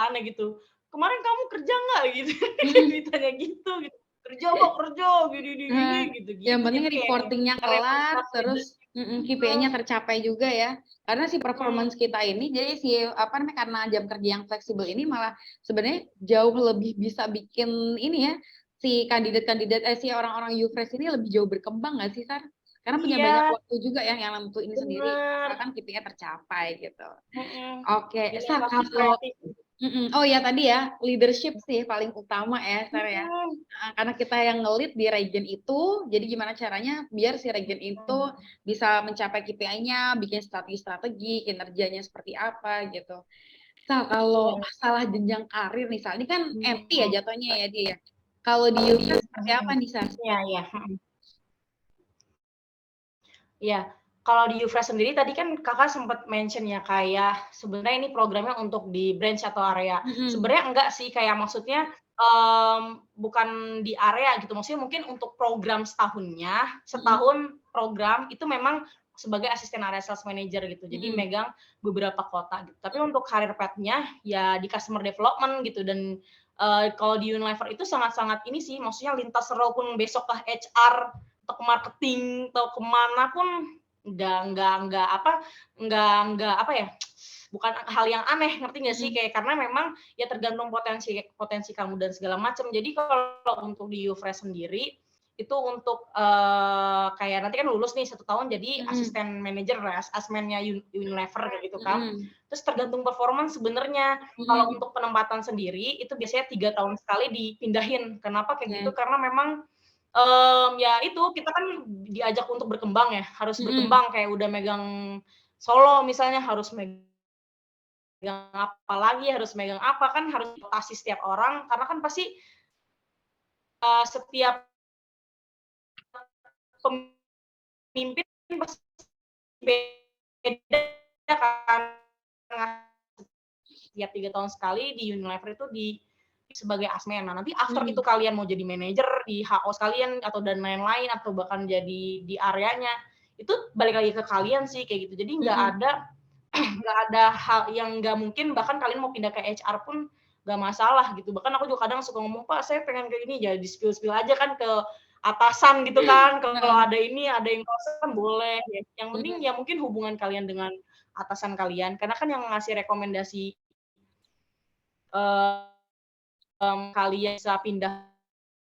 aneh gitu. Kemarin kamu kerja nggak gitu? Ditanya gitu. Kerja gini gitu. Yang penting reportingnya kelar, terus KPI-nya tercapai juga ya. Karena si performance kita ini, jadi karena jam kerja yang fleksibel ini malah sebenarnya jauh lebih bisa bikin ini ya, si kandidat-kandidat si orang-orang Ufresh ini lebih jauh berkembang nggak sih, Sar? Karena punya banyak waktu juga ya yang untuk ini sendiri, misalkan KPI-nya tercapai gitu. Oke, Sar, kalau oh ya tadi ya, leadership sih paling utama ya, Sar ya. Karena kita yang nge-lead di region itu, jadi gimana caranya biar si region itu bisa mencapai KPI-nya, bikin strategi-strategi, kinerjanya seperti apa gitu. Sar, kalau masalah jenjang karir misalnya, ini kan MT ya jatuhnya ya dia. Kalau di Ufresh seperti apa nih, Sar? Iya, kalau di Ufresh sendiri tadi kan kakak sempat mention ya kayak sebenarnya ini programnya untuk di branch atau area. Sebenarnya enggak sih, kayak maksudnya bukan di area gitu. Maksudnya mungkin untuk program setahun program itu memang sebagai asisten area sales manager gitu. Jadi megang beberapa kota gitu. Tapi untuk career path-nya ya di customer development gitu. Dan kalau di Unilever itu sangat-sangat ini sih, maksudnya lintas role pun besok ke HR atau ke marketing atau kemana pun nggak apa ya, bukan hal yang aneh, ngerti nggak sih? Kayak karena memang ya tergantung potensi kamu dan segala macam. Jadi kalau untuk di Ufresh sendiri itu untuk kayak nanti kan lulus nih 1 tahun jadi asisten manajer, asmennya Unilever kayak gitu kan. Terus tergantung performance sebenarnya. Kalau untuk penempatan sendiri itu biasanya 3 tahun sekali dipindahin. Kenapa kayak gitu? Karena memang ya itu kita kan diajak untuk berkembang ya, harus berkembang kayak udah megang Solo misalnya harus megang apa lagi, harus megang apa, kan harus rotasi setiap orang karena kan pasti setiap pemimpin pasti beda kan. Setiap 3 tahun sekali di Unilever itu sebagai asmen. Nah, nanti after itu kalian mau jadi manajer di HO sekalian atau dan lain-lain atau bahkan jadi di areanya, itu balik lagi ke kalian sih kayak gitu. Jadi nggak ada hal yang nggak mungkin, bahkan kalian mau pindah ke HR pun nggak masalah gitu. Bahkan aku juga kadang suka ngomong, Pak, saya pengen kayak ini, jadi spill aja kan ke atasan gitu kan. Kalau ada ini, ada yang kosan boleh. Yang penting ya mungkin hubungan kalian dengan atasan kalian, karena kan yang ngasih rekomendasi kalian bisa pindah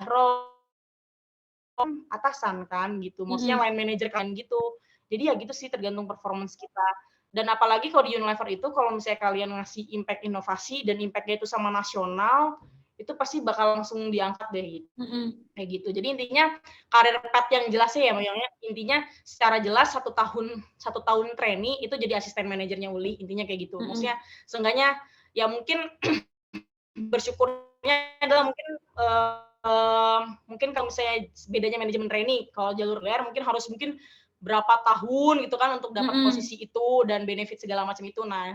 role atasan kan gitu, maksudnya Mhm. line manager kan gitu. Jadi ya gitu sih tergantung performance kita. Dan apalagi kalau di Unilever itu kalau misalnya kalian ngasih impact inovasi dan impact-nya itu sama nasional, itu pasti bakal langsung diangkat deh gitu. Mhm. Kayak gitu. Jadi intinya karir path yang jelas ya, yang intinya secara jelas 1 tahun trainee itu jadi asisten manajernya Uli, intinya kayak gitu. Mhm. Maksudnya seenggaknya ya mungkin bersyukurnya adalah mungkin kalau misalnya bedanya manajemen trainee, kalau jalur liar mungkin berapa tahun gitu kan untuk dapat Mhm. posisi itu dan benefit segala macam itu. Nah,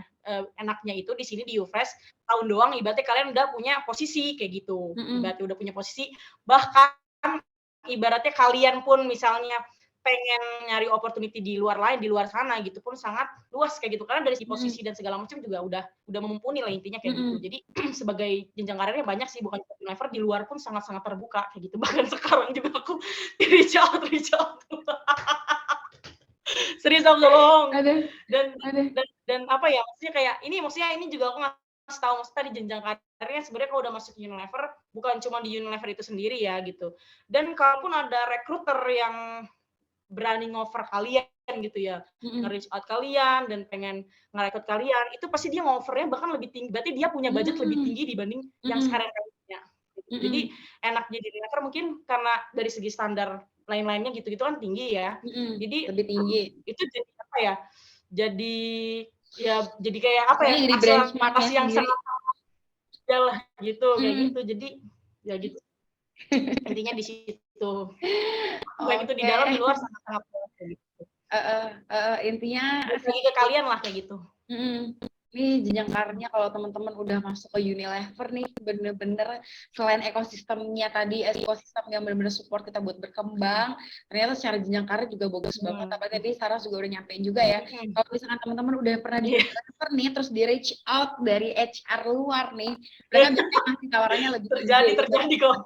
enaknya itu di sini di Ufresh tahun doang ibaratnya kalian udah punya posisi kayak gitu. Mhm. Ibaratnya udah punya posisi, bahkan ibaratnya kalian pun misalnya pengen nyari opportunity di luar lain, di luar sana gitu pun sangat luas kayak gitu. Karena dari segi posisi Mhm. dan segala macam juga udah mumpuni lah intinya kayak gitu. Mhm. Jadi sebagai jenjang karirnya banyak sih, bukan cuma Unilever, di luar pun sangat-sangat terbuka kayak gitu. Bahkan sekarang juga aku reach out. Serius aku nggak bohong. Aduh Dan aduh. dan apa ya, maksudnya ini juga aku ngasih tahu maksudnya di jenjang karirnya sebenarnya kalau udah masuk Unilever, bukan cuma di Unilever itu sendiri ya gitu. Dan kalaupun ada recruiter yang berani ngover kalian gitu ya, Mhm. nge-reach out kalian dan pengen ngerekrut kalian, itu pasti dia ngovernya bahkan lebih tinggi, berarti dia punya budget lebih Mmm. tinggi dibanding yang Mhm. sekarang kalian punya. Jadi Mhm. enaknya di Unilever mungkin karena dari segi standar lain-lainnya gitu-gitu kan tinggi ya. Mhm. Jadi Lebih tinggi. itu jadi apa ya, jadi jadi kayak apa ya, Istilahnya jadi benchmark-nya akselerasi yang sendiri. sangat lah gitu, kayak gitu. Mhm. Jadi ya gitu, intinya di situ. Baik itu di Oke. dalam, di luar sangat-sangat kayak gitu. Heeh heeh, intinya Balik lagi ke sih kalian lah kayak gitu. mhm. Nih jenjang karirnya kalau teman-teman udah masuk ke Unilever nih bener-bener selain ekosistemnya tadi, ekosistem yang bener-bener support kita buat berkembang, ternyata secara jenjang karir juga bagus banget. Mhm. Apalagi tadi Sarah juga udah nyampein juga ya, Mhm. kalau misalkan teman-teman udah pernah di Iya. Unilever nih, terus di reach out dari HR luar nih, mereka biasanya ngasih tawarannya lebih tinggi Terjadi gitu. terjadi kok.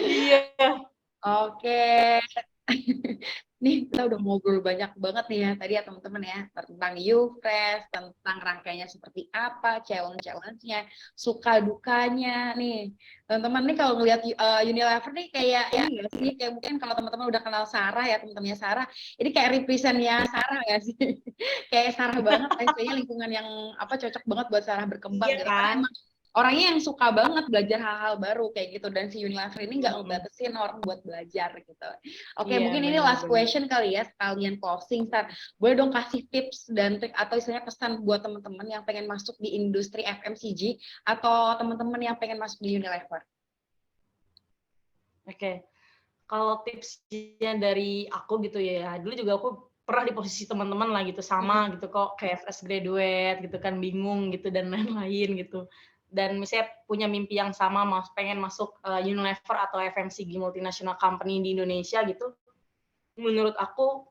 Iya. Oke. Nih kita udah ngobrol banyak banget nih ya tadi ya teman-teman ya tentang Ufresh, tentang rangkaiannya seperti apa, challenge-nya, suka dukanya nih. Teman-teman nih kalau ngelihat Unilever nih kayak ini nggak sih? Kayak mungkin kalau teman-teman udah kenal Sarah ya teman-temannya Sarah, ini kayak represent-nya Sarah nggak sih? Kayak Sarah banget, kayaknya lingkungan yang apa cocok banget buat Sarah berkembang Iya gitu. Karena kan? emang orangnya yang suka banget belajar hal-hal baru kayak gitu dan si Unilever ini nggak Mhm. ngebatasin orang buat belajar gitu. Oke, Iya, mungkin ini bener last bener. question kali ya sekalian closing. Sar, boleh dong kasih tips dan trik atau istilahnya pesan buat teman-teman yang pengen masuk di industri FMCG atau teman-teman yang pengen masuk di Unilever. Oke. Kalau tipsnya dari aku gitu ya, dulu juga aku pernah di posisi teman-teman lah gitu, Mm-mm. sama gitu kok kayak fresh graduate gitu kan, bingung gitu dan lain-lain gitu. Dan misalnya punya mimpi yang sama, pengen masuk Unilever atau FMCG multinational company di Indonesia gitu. Menurut aku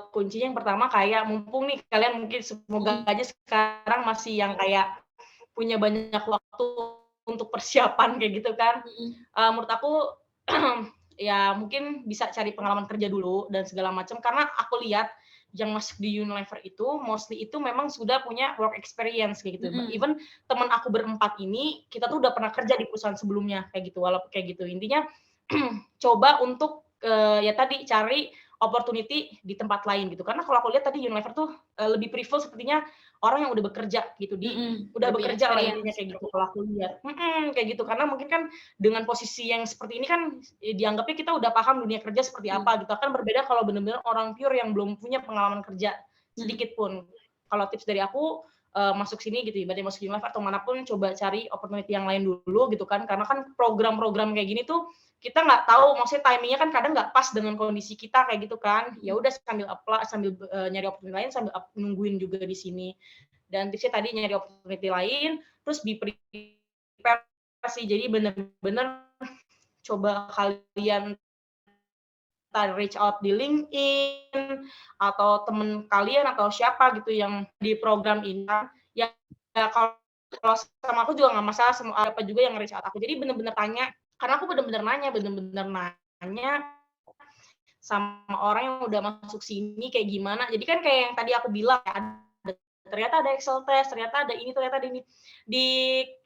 kuncinya yang pertama kayak mumpung nih kalian mungkin semoga Mm-mm. aja sekarang masih yang kayak punya banyak waktu untuk persiapan kayak gitu kan. Mm-mm. Menurut aku ya mungkin bisa cari pengalaman kerja dulu dan segala macam karena aku lihat yang masuk di Unilever itu mostly itu memang sudah punya work experience kayak gitu. Mm-mm. Even teman aku berempat ini kita tuh udah pernah kerja di perusahaan sebelumnya kayak gitu. Walaupun kayak gitu intinya coba untuk ya tadi cari opportunity di tempat lain gitu. Karena kalau aku lihat tadi Unilever tuh lebih prefer sepertinya orang yang udah bekerja gitu Mm-mm. udah Lebih bekerja lah intinya experience. kayak gitu kalau aku lihat. Kayak gitu. Karena mungkin kan dengan posisi yang seperti ini kan dianggapnya kita udah paham dunia kerja seperti Mm. apa gitu. Kan berbeda kalau benar-benar orang pure yang belum punya pengalaman kerja Mm. sedikit pun. Kalau tips dari aku masuk sini gitu ibaratnya masuk Unilever atau manapun coba cari opportunity yang lain dulu gitu kan. Karena kan program-program kayak gini tuh kita nggak tahu maksudnya timingnya kan kadang nggak pas dengan kondisi kita kayak gitu kan. Ya udah sambil apply sambil nyari opportunity lain sambil nungguin juga di sini. Dan tipsnya tadi nyari opportunity lain, terus be prepare sih. Jadi bener-bener coba kalian reach out di LinkedIn atau temen kalian atau siapa gitu yang di program ini ya, ya kalau sama aku juga nggak masalah semua apa juga yang reach out aku jadi bener-bener tanya karena aku bener-bener nanya sama orang yang udah masuk sini kayak gimana jadi kan kayak yang tadi aku bilang ada ternyata ada Excel test, ternyata ada ini, ternyata ada ini. Di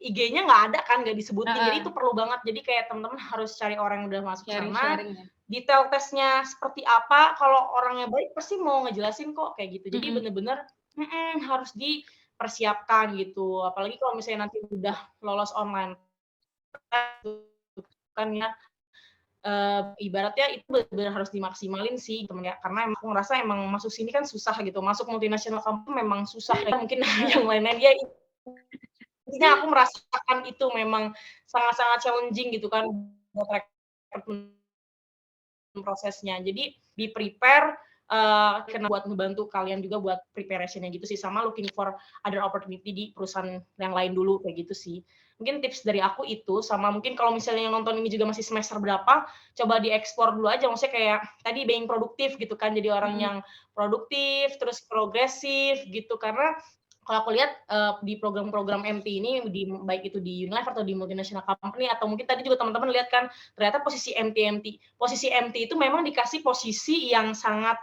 IG-nya nggak ada kan, nggak disebutin. Jadi itu perlu banget. Jadi kayak teman-teman harus cari orang yang udah masuk sana, sharing-sharing ya. detail tesnya seperti apa, kalau orangnya baik pasti mau ngejelasin kok, kayak gitu. Jadi bener-bener harus dipersiapkan gitu. Apalagi kalau misalnya nanti udah lolos online kan ya, ibaratnya itu bener-bener harus dimaksimalin sih temen ya, karena emang aku ngerasa emang masuk sini kan susah gitu, masuk multinational company memang susah ya, mungkin yang lain-lain ya intinya aku merasakan itu memang sangat-sangat challenging gitu kan buat rekrutmen prosesnya. Jadi di-prepare, karena buat ngebantu kalian juga buat preparation-nya gitu sih, sama looking for other opportunity di perusahaan yang lain dulu, kayak gitu sih. Mungkin tips dari aku itu, sama mungkin kalau misalnya yang nonton ini juga masih semester berapa, coba di-explore dulu aja, maksudnya kayak tadi being produktif gitu kan, jadi orang yang produktif, terus progresif gitu. Karena kalau aku lihat di program-program MT ini, baik itu di Unilever atau di multinational company, atau mungkin tadi juga teman-teman lihat kan, ternyata posisi MT itu memang dikasih posisi yang sangat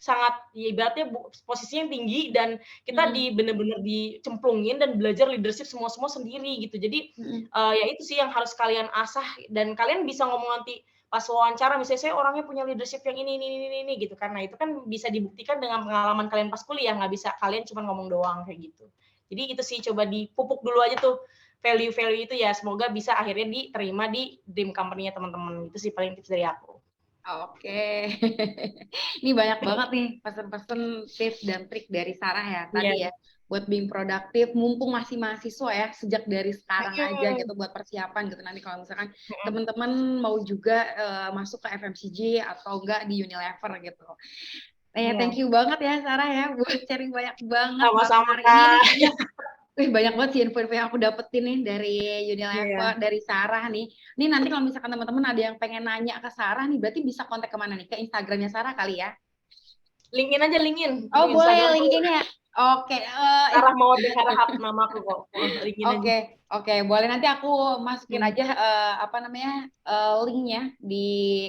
sangat ya ibaratnya posisinya yang tinggi dan kita bener-bener dicemplungin dan belajar leadership semua sendiri gitu. Jadi ya itu sih yang harus kalian asah dan kalian bisa ngomong nanti pas wawancara misalnya saya orangnya punya leadership yang ini gitu kan. Nah itu kan bisa dibuktikan dengan pengalaman kalian pas kuliah, nggak bisa kalian cuma ngomong doang kayak gitu. Jadi itu sih coba dipupuk dulu aja tuh value-value itu ya, semoga bisa akhirnya diterima di dream company-nya teman-teman. Itu sih paling tips dari aku. Oke, ini banyak banget nih pesan-pesan tips dan trik dari Sarah ya tadi ya, buat being produktif, mumpung masih mahasiswa ya, sejak dari sekarang aja gitu buat persiapan gitu. Nanti kalau misalkan teman-teman mau juga masuk ke FMCG atau enggak di Unilever gitu. Thank you banget ya Sarah ya buat sharing banyak banget Sama-sama hari ini Kak. nih. Banyak banget sih info-info yang aku dapetin nih dari Unilever, dari Sarah nih. Ini nanti kalau misalkan teman-teman ada yang pengen nanya ke Sarah nih, berarti bisa kontak kemana nih? Ke Instagramnya Sarah kali ya? LinkedIn aja, LinkedIn. Oh boleh Instagram LinkedIn ya? Oke. Sarah Mawaddah Harahap namaku kok. LinkedIn aja. Oke, boleh nanti aku masukin aja linknya di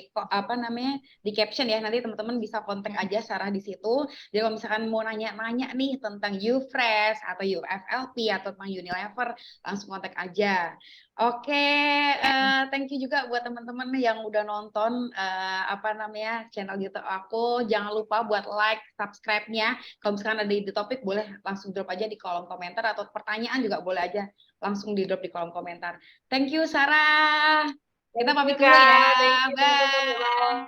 di caption ya. Nanti teman-teman bisa kontak aja Sarah di situ. Jadi kalau misalkan mau nanya-nanya nih tentang UFresh atau UFLP atau tentang Unilever, langsung kontak aja. Oke, thank you juga buat teman-teman yang udah nonton channel YouTube aku. Jangan lupa buat like, subscribe-nya. Kalau misalkan ada ide topik, boleh langsung drop aja di kolom komentar atau pertanyaan juga boleh aja langsung di drop di kolom komentar. Thank you Sarah. Kita pamit dulu ya. Bye.